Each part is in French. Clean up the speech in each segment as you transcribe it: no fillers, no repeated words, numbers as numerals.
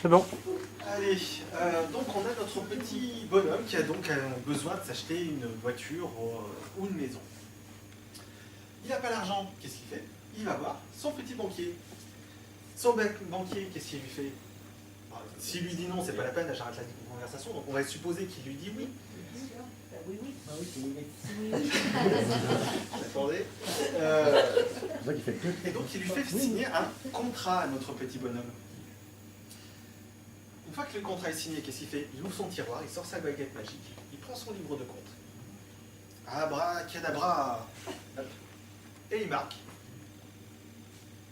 C'est bon. Allez, donc on a notre petit bonhomme qui a donc besoin de s'acheter une voiture ou une maison. Il n'a pas l'argent, qu'est-ce qu'il fait? Il va voir son petit banquier. Son banquier, qu'est-ce qu'il lui fait? S'il lui dit non, c'est pas la peine, j'arrête la conversation, donc on va supposer qu'il lui dit oui. Oui, oui. Ah oui, c'est oui. Attendez. C'est ça qui fait que. Et donc il lui fait signer un contrat à notre petit bonhomme. Une fois que le contrat est signé, qu'est-ce qu'il fait? Il ouvre son tiroir, il sort sa baguette magique, il prend son livre de compte. Abracadabra! Et il marque.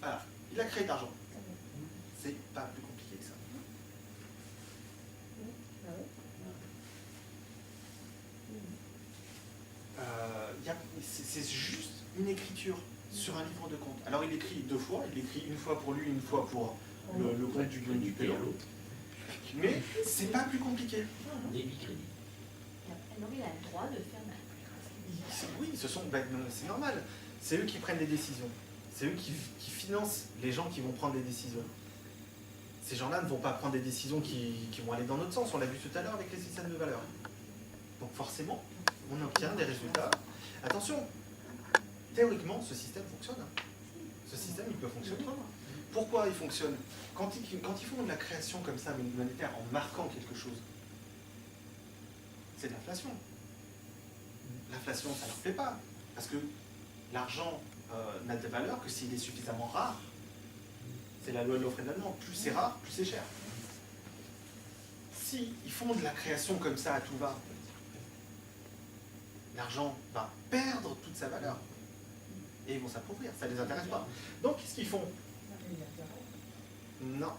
Voilà, il a créé de l'argent. C'est pas plus compliqué que ça. C'est juste une écriture sur un livre de compte. Alors il écrit deux fois, il écrit une fois pour lui, une fois pour le compte du payant. Mais c'est pas plus compliqué. Débit crédit. Alors il a le droit de faire Oui, c'est normal. C'est eux qui prennent les décisions. C'est eux qui financent les gens qui vont prendre des décisions. Ces gens-là ne vont pas prendre des décisions qui vont aller dans notre sens. On l'a vu tout à l'heure avec les systèmes de valeurs. Donc forcément, on obtient des résultats. Attention, théoriquement, ce système fonctionne. Ce système, il peut fonctionner. Pourquoi il fonctionne? Quand ils font de la création comme ça, monétaire, en marquant quelque chose, c'est de l'inflation. L'inflation, ça ne leur plaît pas. Parce que l'argent n'a de valeur que s'il est suffisamment rare. C'est la loi de l'offre et de la demande. Plus c'est rare, plus c'est cher. Si ils font de la création comme ça à tout va, l'argent va perdre toute sa valeur. Et ils vont s'appauvrir. Ça ne les intéresse pas. Donc, qu'est-ce qu'ils font? Non.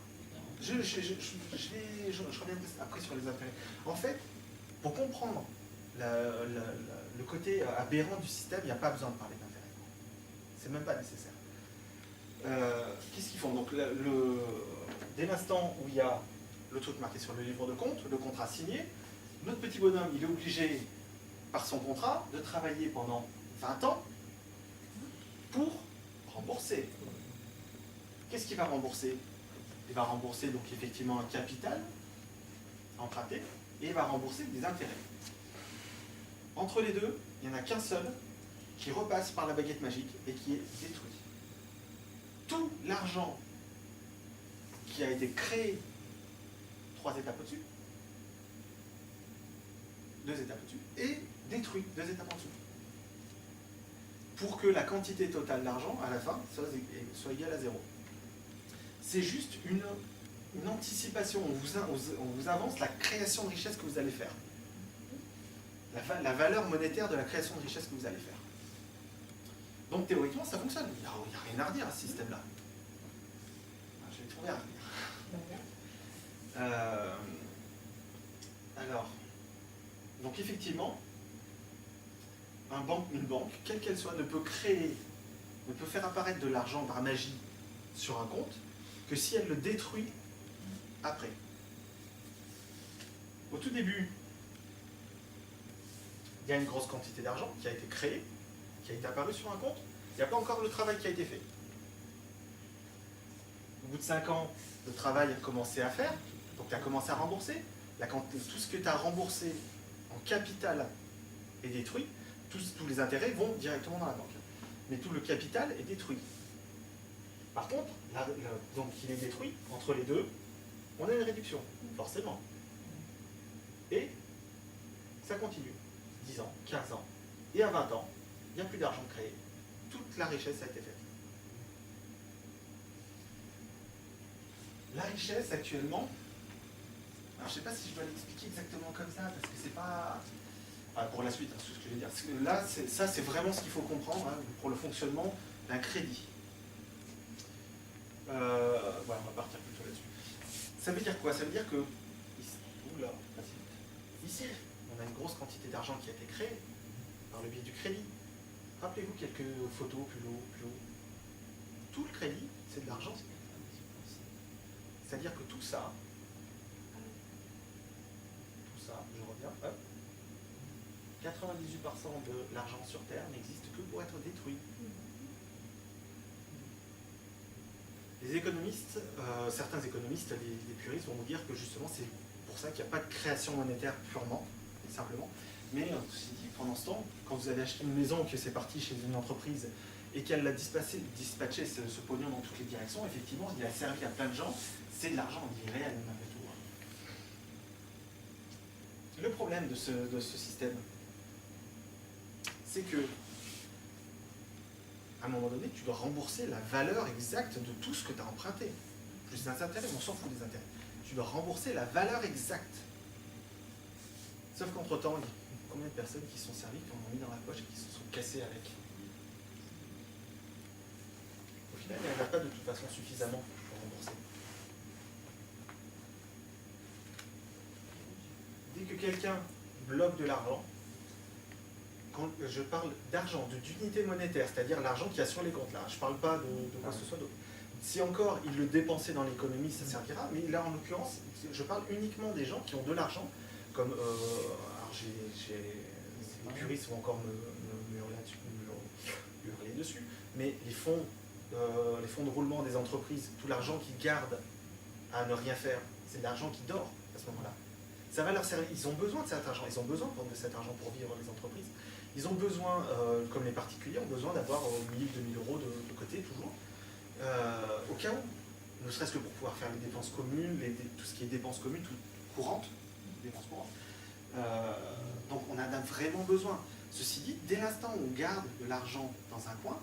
Je reviens après sur les intérêts. En fait, pour comprendre le côté aberrant du système, il n'y a pas besoin de parler d'intérêt. C'est même pas nécessaire. Qu'est-ce qu'ils font? Donc, dès l'instant où il y a le truc marqué sur le livre de compte, le contrat signé, notre petit bonhomme, il est obligé, par son contrat, de travailler pendant 20 ans pour rembourser. Qu'est-ce qu'il va rembourser? Il va rembourser donc effectivement un capital emprunté et il va rembourser des intérêts. Entre les deux, il n'y en a qu'un seul qui repasse par la baguette magique et qui est détruit. Tout l'argent qui a été créé 3 étapes au-dessus, 2 étapes au-dessus, et détruit 2 étapes en dessous. Pour que la quantité totale d'argent, à la fin, soit égale à 0. C'est juste une anticipation. On vous avance la création de richesse que vous allez faire. La valeur monétaire de la création de richesse que vous allez faire. Donc théoriquement, ça fonctionne. Il n'y a rien à redire à ce système-là. Je vais trouver à redire. Alors, donc effectivement, une banque, quelle qu'elle soit, ne peut faire apparaître de l'argent par magie sur un compte que si elle le détruit après. Au tout début, il y a une grosse quantité d'argent qui a été créée, qui a été apparue sur un compte. Il n'y a pas encore le travail qui a été fait. Au bout de 5 ans, le travail a commencé à faire, donc tu as commencé à rembourser. Tout ce que tu as remboursé en capital est détruit, tous les intérêts vont directement dans la banque. Mais tout le capital est détruit. Par contre, donc il est détruit, entre les deux, on a une réduction, forcément. Et ça continue. 10 ans, 15 ans, et à 20 ans, il n'y a plus d'argent créé. Toute la richesse a été faite. La richesse actuellement, alors je ne sais pas si je dois l'expliquer exactement comme ça, parce que c'est pas... pour la suite, c'est ce que je vais dire. Parce que là, ça c'est vraiment ce qu'il faut comprendre pour le fonctionnement d'un crédit. Voilà, on va partir plutôt là-dessus. Ça veut dire quoi? Ça veut dire que... Ici, on a une grosse quantité d'argent qui a été créée par le biais du crédit. Rappelez-vous quelques photos plus haut. Tout le crédit, c'est de l'argent. C'est-à-dire que tout ça, je reviens, hop, 98% de l'argent sur Terre n'existe que pour être détruit. Les économistes, certains économistes, les puristes vont vous dire que justement c'est pour ça qu'il n'y a pas de création monétaire purement, et simplement. Mais pendant ce temps, quand vous avez acheté une maison, que c'est parti chez une entreprise et qu'elle l'a dispatché ce pognon dans toutes les directions, effectivement, il a servi à plein de gens, c'est de l'argent irréel malgré tout. Le problème de ce système, c'est que à un moment donné, tu dois rembourser la valeur exacte de tout ce que tu as emprunté. Plus des intérêts, on s'en fout des intérêts. Tu dois rembourser la valeur exacte. Sauf qu'entre-temps, il y a combien de personnes qui se sont servies, qui en ont mis dans la poche et qui se sont cassées avec. Au final, il n'y en a pas de toute façon suffisamment pour rembourser. Dès que quelqu'un bloque de l'argent, quand je parle d'argent, d'unité monétaire, c'est-à-dire l'argent qu'il y a sur les comptes, là, je ne parle pas de quoi que ce soit d'autre. Si encore il le dépensait dans l'économie, ça servira, mais là en l'occurrence, je parle uniquement des gens qui ont de l'argent, comme, alors les puristes vont encore me hurler dessus, mais les fonds de roulement des entreprises, tout l'argent qu'ils gardent à ne rien faire, c'est de l'argent qui dort à ce moment-là. Ça va leur servir, ils ont besoin de cet argent, ils ont besoin de cet argent pour vivre les entreprises. Ils ont besoin, comme les particuliers, ont besoin d'avoir 1000, 2000 euros de côté toujours, au cas où, ne serait-ce que pour pouvoir faire les dépenses communes, tout ce qui est dépenses communes, courantes, dépenses courantes. Donc on en a vraiment besoin. Ceci dit, dès l'instant où on garde de l'argent dans un coin,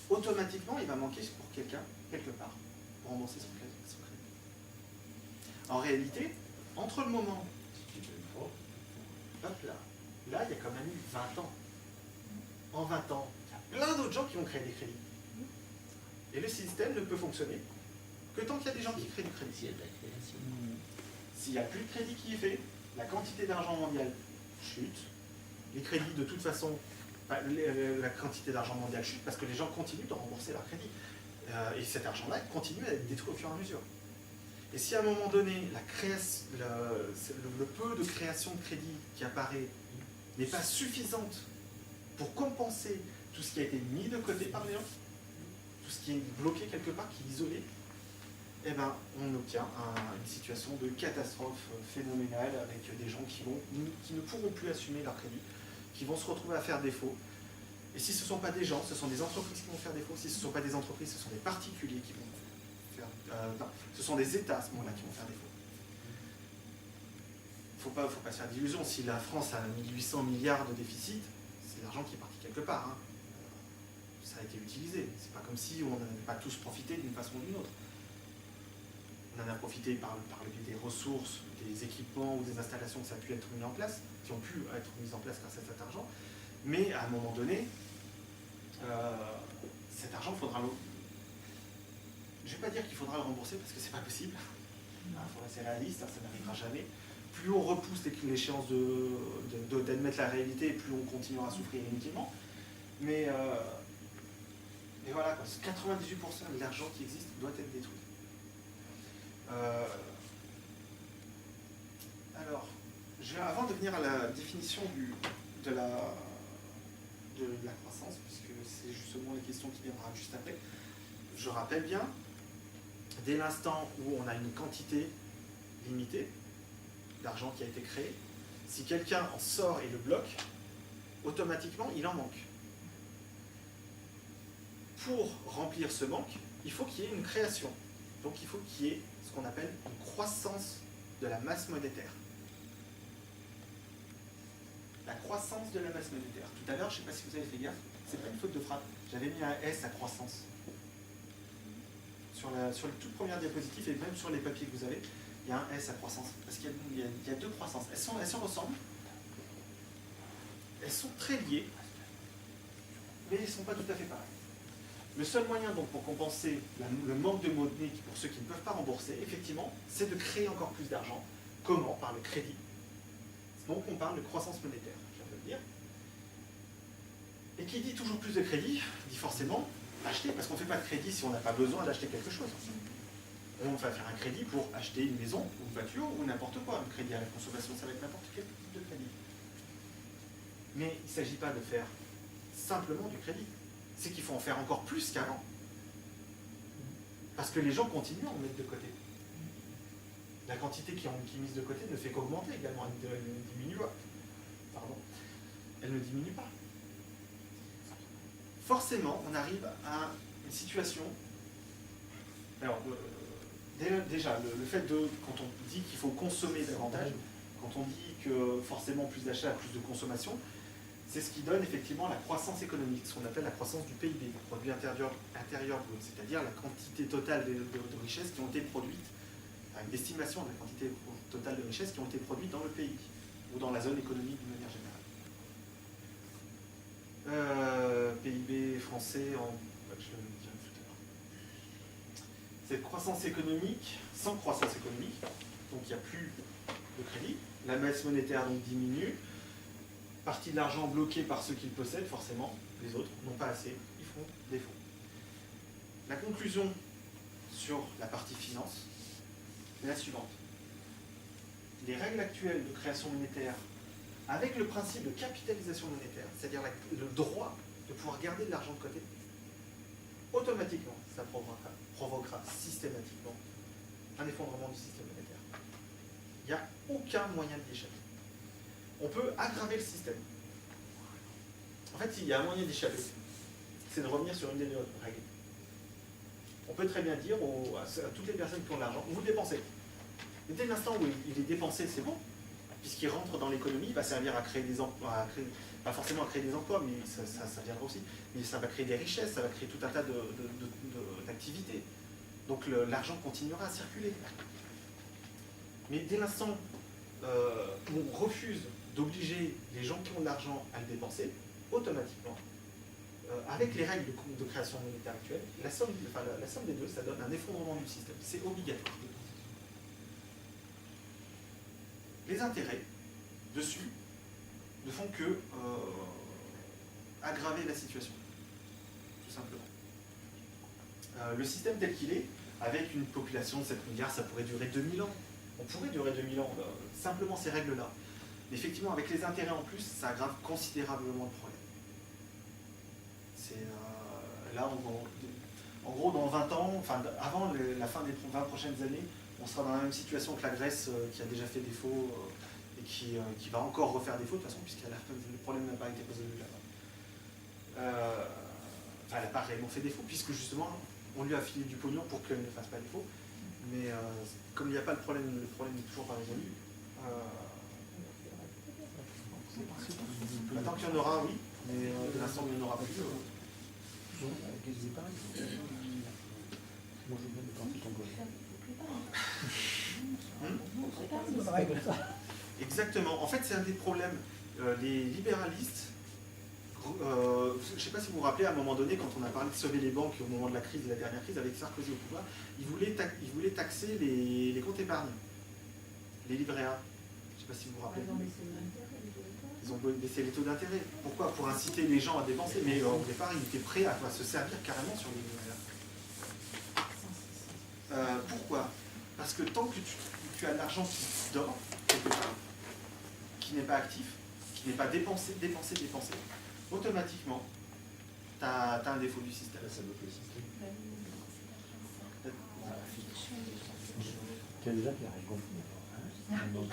automatiquement il va manquer pour quelqu'un, quelque part, pour rembourser son crédit. En réalité, entre le moment, hop là, il y a quand même eu 20 ans. En 20 ans, il y a plein d'autres gens qui ont créé des crédits. Et le système ne peut fonctionner que tant qu'il y a des gens qui créent du crédit. S'il y a de la création. S'il n'y a plus de crédit qui est fait, la quantité d'argent mondial chute. Les crédits, de toute façon, la quantité d'argent mondial chute parce que les gens continuent de rembourser leur crédit. Et cet argent-là continue à être détruit au fur et à mesure. Et si à un moment donné, le peu de création de crédit qui apparaît n'est pas suffisante pour compenser tout ce qui a été mis de côté par les gens, tout ce qui est bloqué quelque part, qui est isolé, eh ben, on obtient une situation de catastrophe phénoménale avec des gens qui ne pourront plus assumer leur crédit, qui vont se retrouver à faire défaut. Et si ce ne sont pas des gens, ce sont des entreprises qui vont faire défaut. Si ce ne sont pas des entreprises, ce sont des particuliers qui vont faire... non, ce sont des États à ce moment-là qui vont faire défaut. Il ne faut pas se faire d'illusions. Si la France a 1800 milliards de déficit, c'est l'argent qui est parti quelque part. Hein. Ça a été utilisé. C'est pas comme si on n'avait pas tous profité d'une façon ou d'une autre. On en a profité par le biais des ressources, des équipements ou des installations que ça a pu être mis en place, qui ont pu être mises en place grâce à cet argent. Mais à un moment donné, cet argent, je ne vais pas dire qu'il faudra le rembourser parce que c'est pas possible. Il faut rester réaliste, ça n'arrivera jamais. Plus on repousse l'échéance d'admettre la réalité, plus on continuera à souffrir inutilement. Mais voilà, 98% de l'argent qui existe doit être détruit. Alors, avant de venir à la définition de la croissance, puisque c'est justement la question qui viendra juste après, je rappelle bien, dès l'instant où on a une quantité limitée d'argent qui a été créé, si quelqu'un en sort et le bloque, automatiquement il en manque. Pour remplir ce manque, il faut qu'il y ait une création. Donc il faut qu'il y ait ce qu'on appelle une croissance de la masse monétaire. La croissance de la masse monétaire. Tout à l'heure, je ne sais pas si vous avez fait gaffe, c'est pas une faute de frappe. J'avais mis un S à croissance. Sur le toute première diapositive et même sur les papiers que vous avez, il y a un S à croissance. Parce qu'il y a deux croissances. Elles se ressemblent. Elles sont très liées, mais elles ne sont pas tout à fait pareilles. Le seul moyen donc pour compenser le manque de monnaie pour ceux qui ne peuvent pas rembourser, effectivement, c'est de créer encore plus d'argent. Comment? Par le crédit. Donc on parle de croissance monétaire, je viens de le dire. Et qui dit toujours plus de crédit, dit forcément acheter, parce qu'on ne fait pas de crédit si on n'a pas besoin d'acheter quelque chose. On va faire un crédit pour acheter une maison, ou une voiture, ou n'importe quoi. Un crédit à la consommation, ça va être n'importe quel type de crédit. Mais il ne s'agit pas de faire simplement du crédit. C'est qu'il faut en faire encore plus qu'avant. Parce que les gens continuent à en mettre de côté. La quantité qui est mise de côté ne fait qu'augmenter également, elle ne diminue pas. Pardon. Elle ne diminue pas. Forcément, on arrive à une situation. Alors, déjà, le fait de, quand on dit qu'il faut consommer davantage, quand on dit que forcément plus d'achat, plus de consommation, c'est ce qui donne effectivement la croissance économique, ce qu'on appelle la croissance du PIB, du produit intérieur brut, c'est-à-dire la quantité totale de richesses qui ont été produites, une estimation de la quantité totale de richesses qui ont été produites dans le pays, ou dans la zone économique d'une manière générale. PIB français, je le dirai tout à l'heure. Cette croissance économique, sans croissance économique, donc il n'y a plus de crédit, la masse monétaire donc diminue, partie de l'argent bloqué par ceux qui le possèdent, forcément, les autres n'ont pas assez, ils font défaut. La conclusion sur la partie finance est la suivante. Les règles actuelles de création monétaire, avec le principe de capitalisation monétaire, c'est-à-dire le droit de pouvoir garder de l'argent de côté, automatiquement, ça provoquera systématiquement un effondrement du système monétaire. Il n'y a aucun moyen d'y échapper. On peut aggraver le système. En fait, il y a un moyen d'y échapper, c'est de revenir sur une des deux règles. On peut très bien dire à toutes les personnes qui ont de l'argent, vous le dépensez. Mais dès l'instant où il est dépensé, c'est bon, puisqu'il rentre dans l'économie, il va servir à créer des emplois, pas forcément à créer des emplois, mais ça viendra aussi, mais ça va créer des richesses, ça va créer tout un tas d'activités. Donc l'argent continuera à circuler. Mais dès l'instant où on refuse d'obliger les gens qui ont de l'argent à le dépenser, automatiquement, avec les règles de création monétaire actuelles, la somme des deux, ça donne un effondrement du système. C'est obligatoire. Les intérêts dessus ne font que aggraver la situation, tout simplement. Le système tel qu'il est, avec une population de 7 milliards, ça pourrait durer 2000 ans. On pourrait durer 2000 ans, simplement ces règles-là. Mais effectivement, avec les intérêts en plus, ça aggrave considérablement le problème. Là, en gros, dans 20 ans, enfin, avant la fin des 20 prochaines années, on sera dans la même situation que la Grèce qui a déjà fait défaut et qui va encore refaire défaut de toute façon, puisque le problème n'a pas été résolu là-bas. Elle n'a pas réellement fait défaut, puisque justement, on lui a filé du pognon pour qu'elle ne fasse pas défaut. Mais comme il n'y a pas le problème n'est toujours pas résolu. Tant qu'il y en aura, oui, mais de l'instant où il n'y en aura plus. Exactement. En fait, c'est un des problèmes. Les libéralistes, je ne sais pas si vous vous rappelez, à un moment donné, quand on a parlé de sauver les banques au moment de la dernière crise, avec Sarkozy au pouvoir, ils voulaient taxer les comptes épargne, les livrets A. Je ne sais pas si vous vous rappelez. Ils ont baissé les taux d'intérêt. Pourquoi? Pour inciter les gens à dépenser. Mais au départ, ils étaient prêts à se servir carrément sur les livrets A. Pourquoi? Parce que tant que tu as de l'argent qui dort quelque part, qui n'est pas actif, qui n'est pas dépensé, automatiquement, tu as un défaut du système. Ça bloque le système. Tu as déjà qui a rien compris. Non,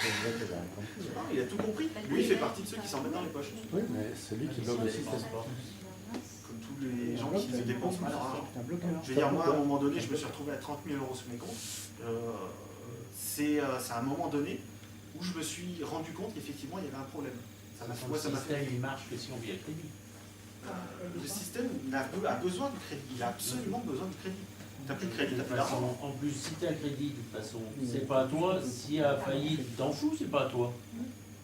il a tout compris. Lui, il fait partie de ceux qui s'en mettent dans les poches. Oui, mais c'est lui qui bloque le système. Comme tous les gens qui dépensent leur argent. Je veux dire, moi, à un moment donné, je me suis retrouvé à 30 000 € sur mes comptes. C'est à un moment donné où je me suis rendu compte qu'effectivement, il y avait un problème. Le système, il marche que si on vit à crédit. Le système a besoin de crédit. Il a absolument besoin de crédit. Tu n'as plus de crédit, tu n'as plus façon, d'argent. en plus, si tu as crédit, de toute façon, c'est pas à toi. S'il y a faillite, tu t'en fous, c'est pas à toi.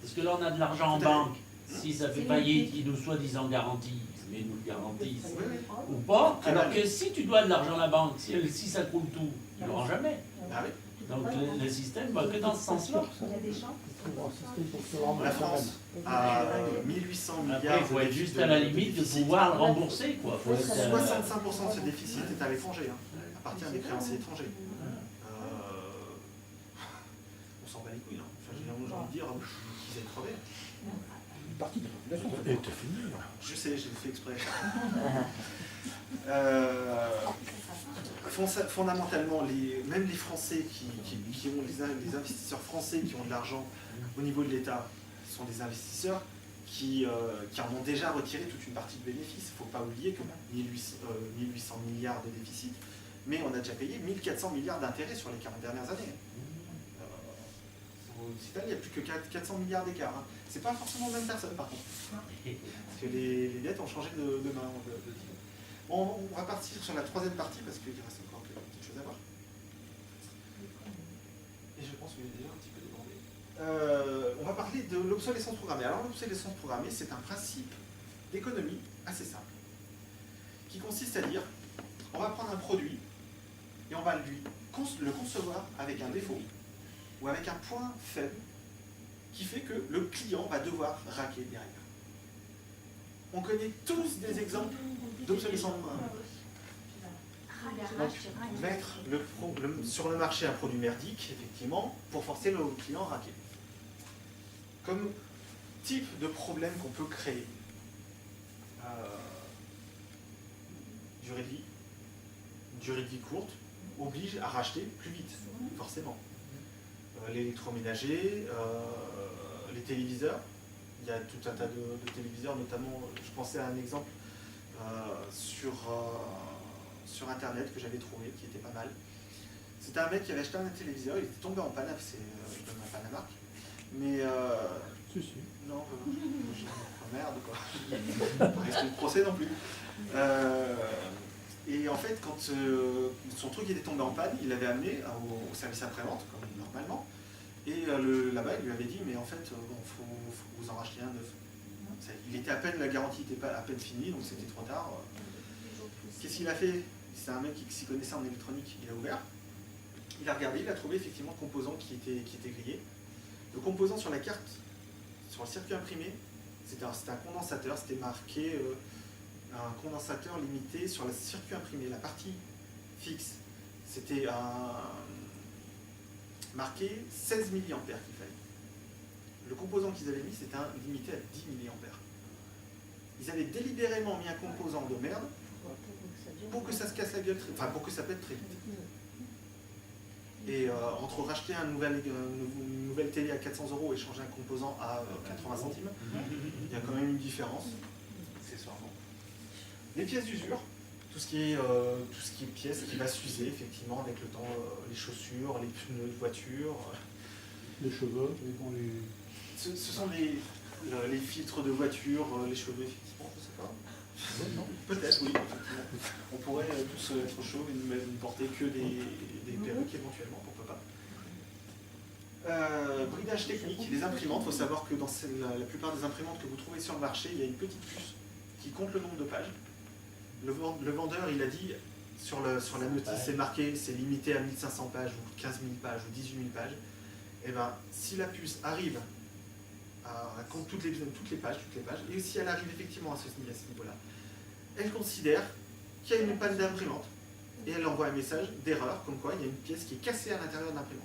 Parce que là, on a de l'argent en banque. Si ça fait faillite, ils nous soi-disant garantissent, mais ils nous le garantissent. Oui, oui. Ou pas. Alors que si tu dois de l'argent à la banque, si ça coule tout, tu ne l'auras jamais. Ah oui. Donc le système va que dans ce sens-là. La France a 1800 milliards. Après, il faut être juste à la limite de pouvoir le rembourser, quoi. Faut être, 65% de ce déficit est à l'étranger, appartient à des créanciers étrangers. On s'en bat les couilles. Enfin, j'ai envie de dire qu'ils aient crevé. Une partie de la population. Et t'as fini. Je sais, j'ai fait exprès. fondamentalement, même les Français qui ont les investisseurs français qui ont de l'argent au niveau de l'État sont des investisseurs qui en ont déjà retiré toute une partie de bénéfices. Il ne faut pas oublier que 1800 milliards de déficit, mais on a déjà payé 1400 milliards d'intérêts sur les 40 dernières années. Aux États-Unis, il n'y a plus que 400 milliards d'écart. Hein. Ce n'est pas forcément la même personne, par contre. Parce que les dettes ont changé de main. Bon, on va partir sur la troisième partie, parce qu'il reste encore quelques petites choses à voir. Et je pense qu'il est déjà un petit peu débordé. On va parler de l'obsolescence programmée. Alors, l'obsolescence programmée, c'est un principe d'économie assez simple, qui consiste à dire, on va prendre un produit, et on va le concevoir avec un défaut, ou avec un point faible, qui fait que le client va devoir raquer derrière. On connaît tous des exemples d'obsolescence programmée. Donc, mettre sur le marché un produit merdique, effectivement, pour forcer le client à raquer. Comme type de problème qu'on peut créer, durée de vie courte, oblige à racheter plus vite, forcément. L'électroménager, les téléviseurs, il y a tout un tas de téléviseurs, notamment, je pensais à un exemple sur internet que j'avais trouvé, qui était pas mal. C'était un mec qui avait acheté un téléviseur, il était tombé en panne, je donne pas la marque, mais... Si. Non, merde quoi, pas rester de procès non plus. Et en fait, quand son truc était tombé en panne, il l'avait amené au service après-vente, comme normalement, et là-bas, il lui avait dit, mais en fait, faut vous en racheter un neuf. Il était à peine, la garantie n'était pas à peine finie, donc c'était trop tard. Qu'est-ce qu'il a fait? C'est un mec qui s'y connaissait en électronique, il a ouvert, il a regardé, il a trouvé effectivement le composant qui était grillé. Le composant sur la carte, sur le circuit imprimé, c'était un condensateur, c'était marqué un condensateur limité sur le circuit imprimé. La partie fixe, c'était marqué 16 mA qu'il fallait. Le composant qu'ils avaient mis, c'était limité à 10 mA. Ils avaient délibérément mis un composant de merde pour que ça se casse la gueule, pour que ça pète très vite. Et entre racheter une nouvelle télé à 400 € et changer un composant à 80 centimes, il y a quand même une différence, accessoirement. Les pièces d'usure, tout ce qui est pièces qui va s'user effectivement avec le temps, les chaussures, les pneus de voiture. Les cheveux, Ce sont les filtres de voiture, les cheveux, effectivement, je sais pas. Peut-être, oui. On pourrait tous être chauves et ne porter que des perruques éventuellement, pourquoi pas. Bridage technique, les imprimantes, il faut savoir que dans la plupart des imprimantes que vous trouvez sur le marché, il y a une petite puce qui compte le nombre de pages. Le vendeur, il a dit, sur la notice, c'est marqué, c'est limité à 1500 pages, ou 15 000 pages, ou 18 000 pages. Et bien, si la puce arrive à compte toutes les pages, et si elle arrive effectivement à ce niveau-là, elle considère qu'il y a une panne d'imprimante, et elle envoie un message d'erreur, comme quoi il y a une pièce qui est cassée à l'intérieur de l'imprimante,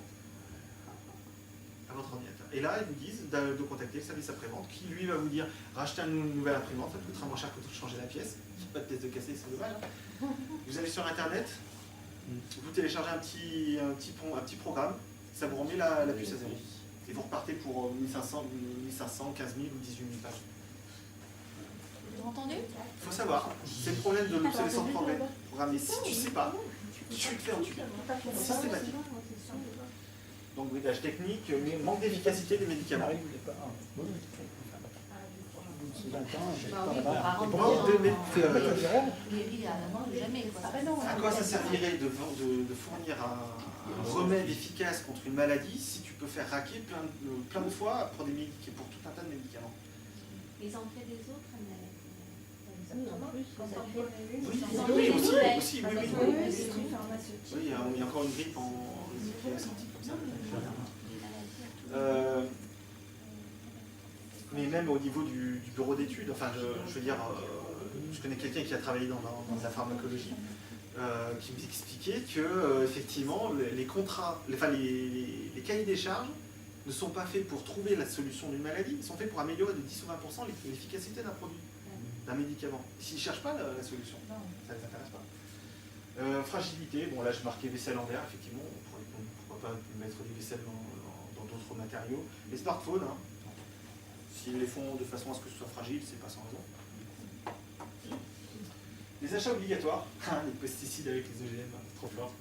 à votre ordinateur. Et là, ils vous disent de contacter le service après-vente, qui lui va vous dire, rachetez une nouvelle imprimante, ça coûtera moins cher que de changer la pièce, il n'y a pas de pièce de cassée, c'est dommage. Vous allez sur internet, vous téléchargez un petit programme, ça vous remet la puce à zéro. Et vous repartez pour 1500, 15 000 ou 18 000 pages. Vous entendez? Il faut savoir, c'est le problème de l'obsolescence programmée. Si tu ne sais pas, tu te fais entuber. Systématique. Donc bridage technique, mais manque d'efficacité des médicaments. À quoi ça servirait de fournir un remède efficace contre une maladie si tu peux faire raquer plein de fois pour tout un tas de médicaments? Ils en fait des autres maladies. Oui, aussi. Oui, il y a encore une grippe qui est sortie comme ça. Mais même au niveau du bureau d'études, enfin, je veux dire, je connais quelqu'un qui a travaillé dans la pharmacologie, qui m'expliquait que effectivement, les contrats, les cahiers des charges ne sont pas faits pour trouver la solution d'une maladie, ils sont faits pour améliorer de 10 ou 20% l'efficacité d'un produit, d'un médicament. S'ils ne cherchent pas la solution, ça ne les intéresse pas. Fragilité, bon là je marquais vaisselle en verre, effectivement, pourquoi pas mettre des vaisselles dans d'autres matériaux. Les smartphones, hein, s'ils les font de façon à ce que ce soit fragile, c'est pas sans raison. Les achats obligatoires, les pesticides avec les OGM, trop fort.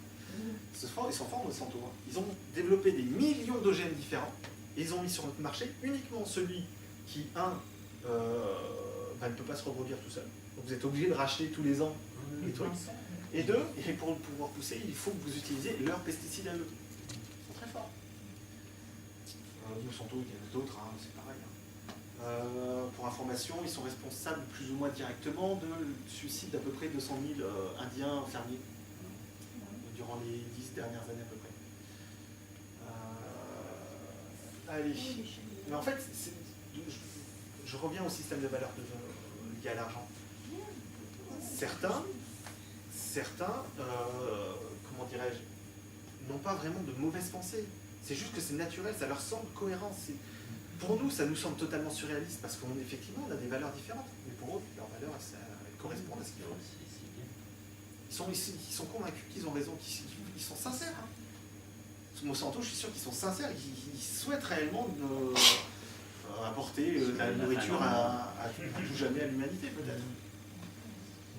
Ils sont forts, Monsanto. Ils ont développé des millions d'OGM différents et ils ont mis sur notre marché uniquement celui qui, ne peut pas se reproduire tout seul. Donc vous êtes obligé de racheter tous les ans les trucs. Et deux, et pour pouvoir pousser, il faut que vous utilisiez leurs pesticides à eux. Ils sont très forts. Monsanto, il y en a d'autres, hein, c'est pareil. Pour information, ils sont responsables plus ou moins directement du suicide d'à peu près 200 000 Indiens fermiers durant les 10 dernières années à peu près. Allez. Mais en fait, je reviens au système de valeur lié à l'argent. Certains, comment dirais-je, n'ont pas vraiment de mauvaises pensées. C'est juste que c'est naturel, ça leur semble cohérent. Pour nous, ça nous semble totalement surréaliste parce qu'effectivement, on a des valeurs différentes. Mais pour eux, leurs valeurs, elles correspondent à ce qu'ils font. Ils sont convaincus qu'ils ont raison, qu'ils sont sincères. Hein. Monsanto, je suis sûr qu'ils sont sincères, ils souhaitent réellement apporter de la nourriture à tout jamais à l'humanité, peut-être.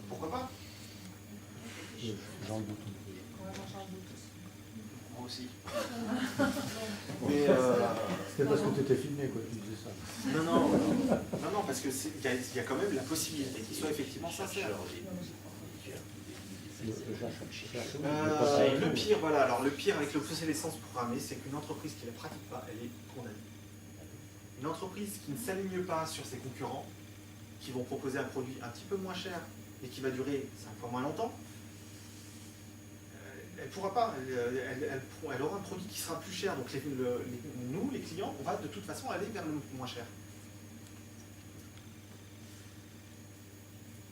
Pourquoi pas? J'en doute. Moi aussi. Mais c'était parce que tu étais filmé, quoi, tu disais ça. Non, parce qu'il y a quand même la possibilité qu'ils soient effectivement sincères. Le pire, voilà. Alors le pire avec l'obsolescence programmée, c'est qu'une entreprise qui ne la pratique pas, elle est condamnée. Une entreprise qui ne s'aligne pas sur ses concurrents, qui vont proposer un produit un petit peu moins cher et qui va durer 5 fois moins longtemps, elle ne pourra pas. Elle aura un produit qui sera plus cher. Donc nous, les clients, on va de toute façon aller vers le moins cher.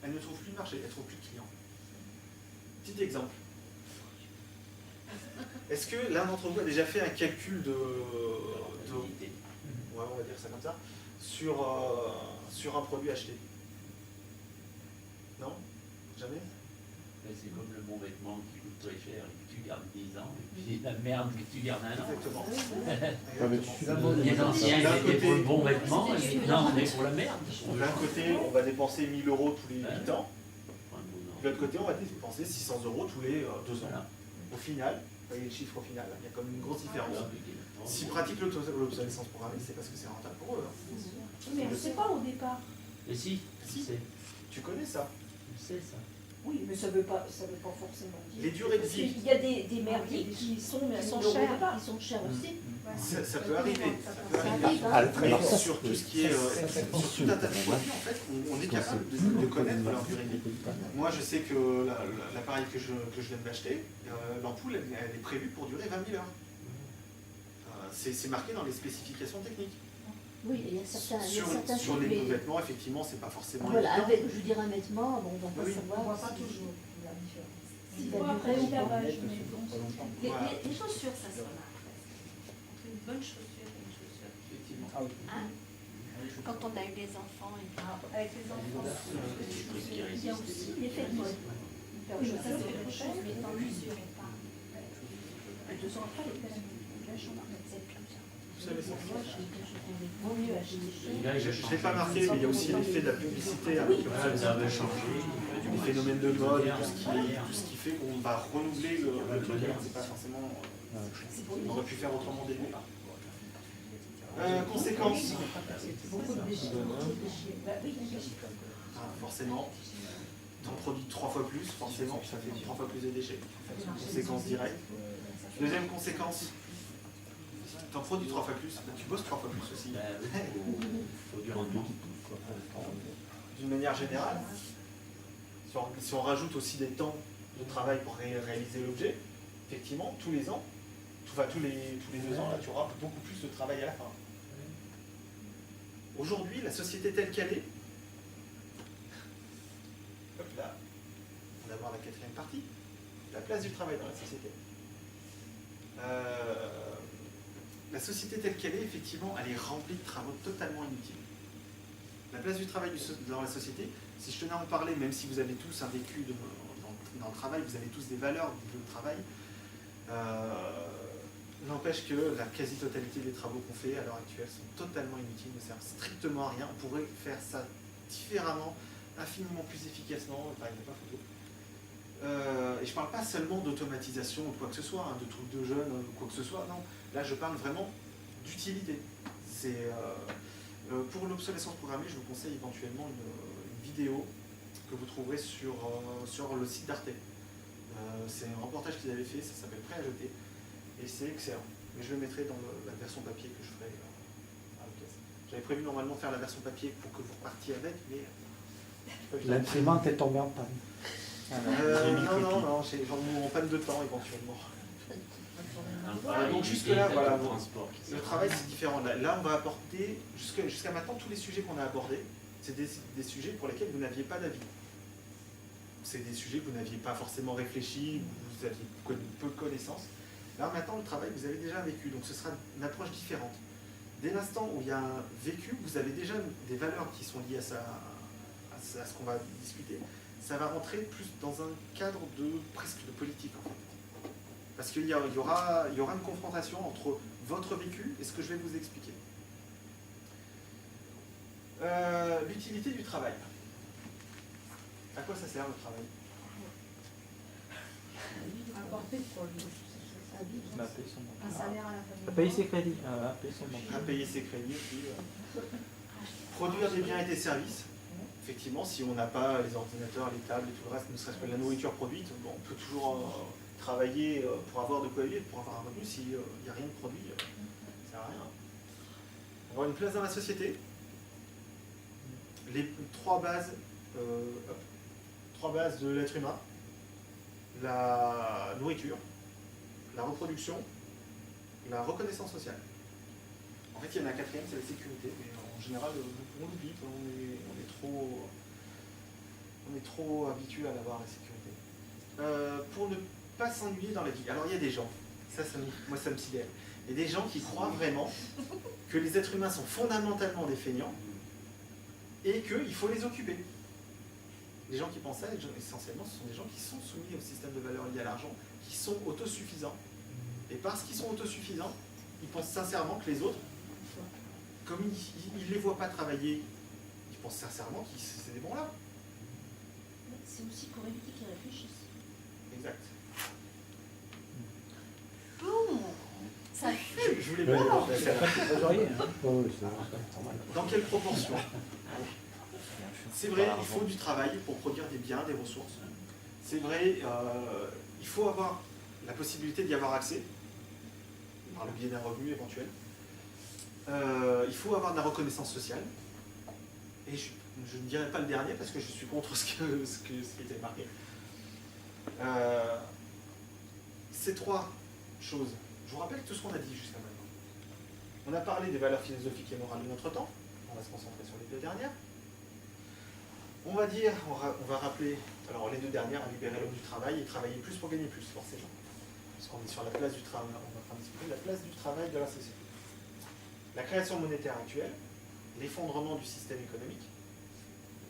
Elle ne trouve plus de marché, elle ne trouve plus de clients. Petit exemple. Est-ce que l'un d'entre vous a déjà fait un calcul ouais, on va dire ça comme ça, sur un produit acheté? Non? Jamais? C'est comme le bon vêtement qui coûte très cher et que tu gardes 10 ans, et puis la merde que tu gardes 1 an. Exactement. Les anciens, ils étaient pour le bon vêtement, et maintenant on est pour la merde. D'un côté, on va dépenser 1 000 € tous les 8 ans. De l'autre côté, on va dépenser 600 € tous les 2 ans. Voilà. Au final, vous voyez le chiffre au final, il y a comme une grosse différence. S'ils pratiquent l'obsolescence programmée, c'est parce que c'est rentable pour eux. Hein. Mais on ne sait pas au départ. Et si, tu connais ça? Je sais ça. Oui, mais ça veut pas forcément dire. Les durées de Parce vie. qu'il y a des merdiques qui sont chers. Ils sont chers aussi. Ça peut arriver. arrive, Mais sur tout ce qui est. sur tout un tas de produits, en fait, on est capable de connaître leur durée de vie. Moi, je sais que l'appareil que je viens d'acheter, l'ampoule, elle est prévue pour durer 20 000 heures. C'est marqué dans les spécifications techniques. Oui, il y a certains. Sur les vêtements, effectivement, c'est pas forcément. Voilà, je veux dire un vêtement, bon, on va pas savoir. On ne voit pas toujours la différence. Si On voit la après durée le ou pas. lavage, mais bon. Voilà. Les chaussures, ça se remarque. Entre une bonne chaussure et une chaussure. Effectivement. Hein? Quand on a eu des enfants, et avec les enfants, il y a aussi l'effet de mode. Ça, c'est quelque chose, mais tant que sûr et pas. Et 2 ans après, les pelles, la chambre, c'est plus ça. Vous savez ça? Vaut mieux acheter. Je ne l'ai pas marqué, mais il y a aussi l'effet de la publicité avec Ça avait changé. les phénomènes de mode et tout ce qui fait qu'on va renouveler le truc. C'est pas forcément. On aurait pu faire autrement dès le départ. Conséquences. Forcément. T'en produis 3 fois plus, forcément, ça fait 3 fois plus de déchets. Conséquence directe. Deuxième conséquence. T'en produis 3 fois plus, tu bosses 3 fois plus aussi. Faut du rendement. D'une manière générale, si on rajoute aussi des temps de travail pour réaliser l'objet, effectivement, tous les ans, tous les 2 ans, là, tu auras beaucoup plus de travail à la fin. Aujourd'hui, la société telle qu'elle est, hop là, on va voir la 4e partie, la place du travail dans la société. La société telle qu'elle est, effectivement, elle est remplie de travaux totalement inutiles. La place du travail dans la société, si je tenais à en parler, même si vous avez tous un vécu dans le travail, vous avez tous des valeurs de travail. N'empêche que la quasi-totalité des travaux qu'on fait à l'heure actuelle sont totalement inutiles, ne servent strictement à rien. On pourrait faire ça différemment, infiniment plus efficacement, il n'y a pas photo. Et je ne parle pas seulement d'automatisation ou quoi que ce soit, hein, de trucs de jeunes ou quoi que ce soit, non. Là, je parle vraiment d'utilité. Pour l'obsolescence programmée, je vous conseille éventuellement une vidéo que vous trouverez sur le site d'Arte. C'est un reportage qu'ils avaient fait, ça s'appelle Prêt à jeter. Et c'est excellent. Mais je le mettrai dans la version papier que je ferai à l'occasion. J'avais prévu normalement faire la version papier pour que vous repartiez avec, mais... L'imprimante est tombée en panne. Non, j'en en panne de temps éventuellement. Donc jusque-là, voilà, le travail c'est différent. Là, on va apporter, jusqu'à maintenant, tous les sujets qu'on a abordés, c'est des sujets pour lesquels vous n'aviez pas d'avis. C'est des sujets que vous n'aviez pas forcément réfléchi, vous aviez peu de connaissances. Là, maintenant, le travail, vous avez déjà vécu, donc ce sera une approche différente. Dès l'instant où il y a un vécu, vous avez déjà des valeurs qui sont liées à ce qu'on va discuter. Ça va rentrer plus dans un cadre presque de politique, en fait. Parce qu'il y aura une confrontation entre votre vécu et ce que je vais vous expliquer. L'utilité du travail. À quoi ça sert le travail? Apporter pour lui. Un salaire à la famille. À payer ses crédits. À payer ses crédits, puis, produire des biens et des services. Effectivement, si on n'a pas les ordinateurs, les tables et tout le reste, ne serait-ce que la nourriture produite, bon, on peut toujours travailler pour avoir de quoi vivre, pour avoir un revenu. S'il n'y a rien de produit, ça ne sert à rien. Avoir une place dans la société. Les trois bases de l'être humain. La nourriture, la reproduction, la reconnaissance sociale. En fait, il y en a un quatrième, c'est la sécurité, mais en général, on l'oublie, on est trop habitué à l'avoir, la sécurité. Pour ne pas s'ennuyer dans la vie. Alors, il y a des gens, moi ça me sidère, il y a des gens qui croient vraiment que les êtres humains sont fondamentalement des feignants et qu'il faut les occuper. Les gens qui pensent ça, essentiellement, ce sont des gens qui sont soumis au système de valeurs liées à l'argent, qui sont autosuffisants. Et parce qu'ils sont autosuffisants, ils pensent sincèrement que les autres, comme ils ne les voient pas travailler, ils pensent sincèrement que c'est des bons là. C'est aussi pour éviter qu'ils réfléchissent. Exact. Ça Je voulais pas Dans quelle proportion? C'est vrai, il faut du travail pour produire des biens, des ressources. C'est vrai, il faut avoir la possibilité d'y avoir accès, par le biais d'un revenu éventuel. Il faut avoir de la reconnaissance sociale. Et je ne dirais pas le dernier parce que je suis contre ce qui était marqué. Ces trois choses, je vous rappelle tout ce qu'on a dit jusqu'à maintenant. On a parlé des valeurs philosophiques et morales de notre temps. On va se concentrer sur les deux dernières. On va rappeler, alors les deux dernières, à libérer l'homme du travail et travailler plus pour gagner plus, forcément. Parce qu'on est sur la place du travail, on est en train de discuter de la place du travail de la société. La création monétaire actuelle, l'effondrement du système économique,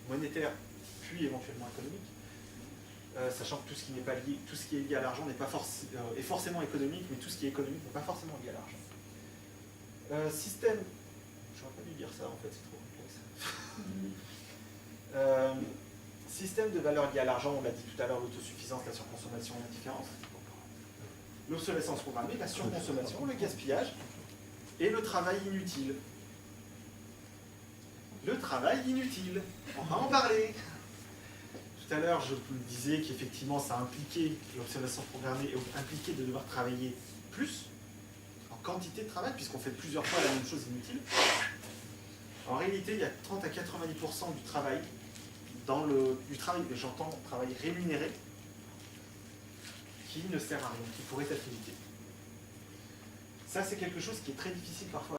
monétaire puis éventuellement économique, sachant que tout ce qui n'est pas lié, tout ce qui est lié à l'argent n'est pas est forcément économique, mais tout ce qui est économique n'est pas forcément lié à l'argent. Système, j'aurais pas dû dire ça en fait, c'est trop complexe. Système de valeur lié à l'argent, on l'a dit tout à l'heure, l'autosuffisance, la surconsommation, l'indifférence, l'obsolescence programmée, la surconsommation, le gaspillage et le travail inutile. Le travail inutile, on va en parler. Tout à l'heure, je vous disais qu'effectivement, ça impliquait, l'obsolescence programmée impliquait de devoir travailler plus, en quantité de travail, puisqu'on fait plusieurs fois la même chose inutile. En réalité, il y a 30 à 90% du travail, j'entends travail rémunéré, qui ne sert à rien, qui pourrait être évité. Ça, c'est quelque chose qui est très difficile parfois.